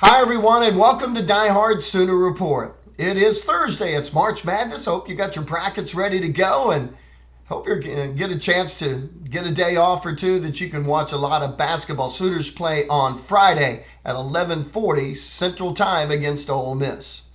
Hi, everyone, and welcome to Die Hard Sooner Report. It is Thursday. It's March Madness. Hope you got your brackets ready to go, and hope you get a chance to get a day off or two that you can watch a lot of basketball. Sooners play on Friday at 11:40 Central Time against Ole Miss.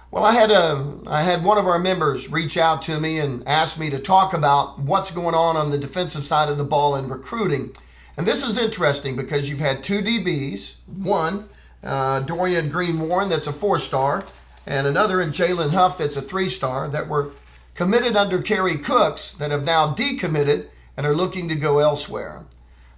Well, I had one of our members reach out to me and ask me to talk about what's going on the defensive side of the ball in recruiting. And this is interesting because you've had two DBs, one Dorian Green-Warren, that's a 4-star, and another in Jalen Huff, that's a 3-star, that were committed under Kerry Cooks that have now decommitted and are looking to go elsewhere.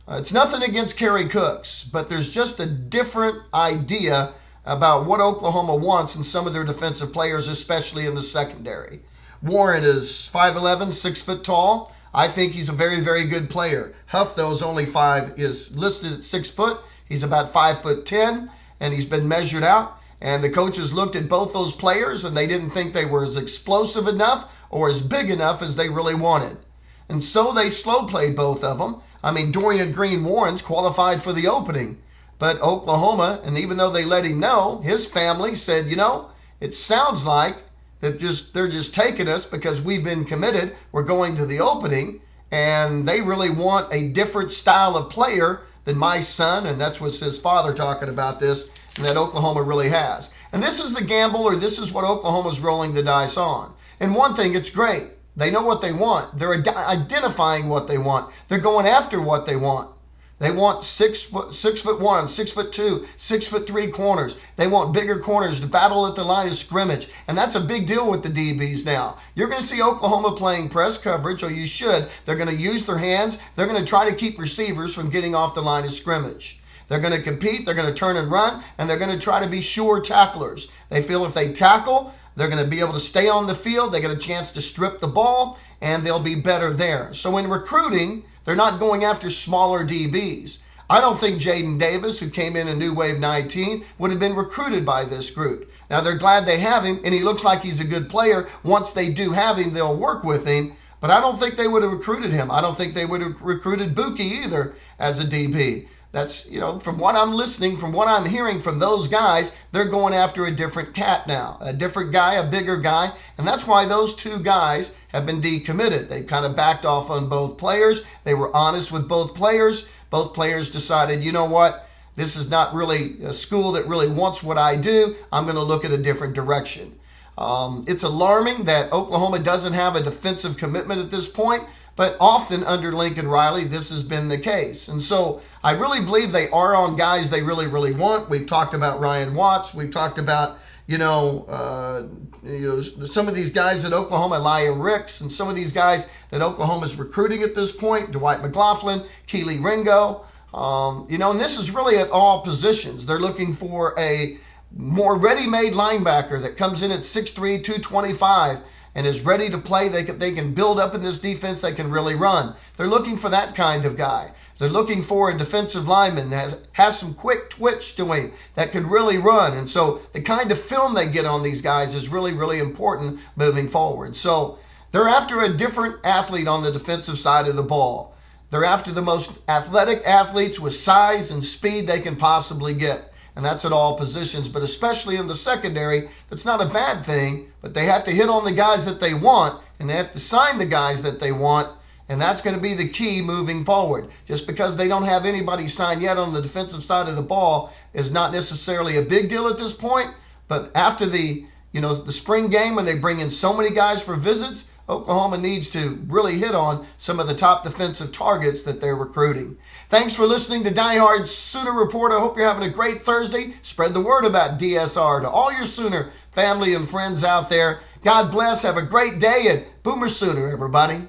It's nothing against Kerry Cooks, but there's just a different idea about what Oklahoma wants in some of their defensive players, especially in the secondary. Warren is 5'11", 6 foot tall. I think he's a very, very good player. Huff, though, is listed at 6 foot. He's about 5'10", and he's been measured out. And the coaches looked at both those players, and they didn't think they were as explosive enough or as big enough as they really wanted. And so they slow played both of them. I mean, Dorian Green-Warren's qualified for the opening. But Oklahoma, and even though they let him know, his family said, it sounds like that they're just taking us because we've been committed. We're going to the opening, and they really want a different style of player than my son, and that's what's his father talking about this, and that Oklahoma really has. And this is the gamble, or this is what Oklahoma's rolling the dice on. And one thing, it's great. They know what they want. They're identifying what they want. They're going after what they want. They want 6'1", 6'2", 6'3" corners. They want bigger corners to battle at the line of scrimmage. And that's a big deal with the DBs now. You're going to see Oklahoma playing press coverage, or you should. They're going to use their hands. They're going to try to keep receivers from getting off the line of scrimmage. They're going to compete. They're going to turn and run. And they're going to try to be sure tacklers. They feel if they tackle, they're going to be able to stay on the field. They get a chance to strip the ball, and they'll be better there. So in recruiting, they're not going after smaller DBs. I don't think Jaden Davis, who came in New Wave 19, would have been recruited by this group. Now, they're glad they have him, and he looks like he's a good player. Once they do have him, they'll work with him. But I don't think they would have recruited him. I don't think they would have recruited Buki either as a DB. That's, from what I'm listening, from what I'm hearing from those guys, they're going after a different cat now, a different guy, a bigger guy. And that's why those two guys have been decommitted. They kind of backed off on both players. They were honest with both players. Both players decided, you know what, this is not really a school that really wants what I do. I'm going to look at a different direction. It's alarming that Oklahoma doesn't have a defensive commitment at this point, but often under Lincoln Riley, this has been the case. And so I really believe they are on guys they really, really want. We've talked about Ryan Watts. We've talked about, some of these guys at Oklahoma, Elijah Ricks, and some of these guys that Oklahoma's recruiting at this point, Dwight McLaughlin, Keely Ringo. And this is really at all positions. They're looking for a more ready-made linebacker that comes in at 6'3", 225, and is ready to play. They can build up in this defense. They can really run. They're looking for that kind of guy. They're looking for a defensive lineman that has some quick twitch to him that can really run. And so the kind of film they get on these guys is really, really important moving forward. So they're after a different athlete on the defensive side of the ball. They're after the most athletic athletes with size and speed they can possibly get. And that's at all positions, but especially in the secondary, that's not a bad thing, but they have to hit on the guys that they want, and they have to sign the guys that they want, and that's going to be the key moving forward. Just because they don't have anybody signed yet on the defensive side of the ball is not necessarily a big deal at this point, but after the spring game when they bring in so many guys for visits, Oklahoma needs to really hit on some of the top defensive targets that they're recruiting. Thanks for listening to Die Hard Sooner Report. I hope you're having a great Thursday. Spread the word about DSR to all your Sooner family and friends out there. God bless. Have a great day, and Boomer Sooner, everybody.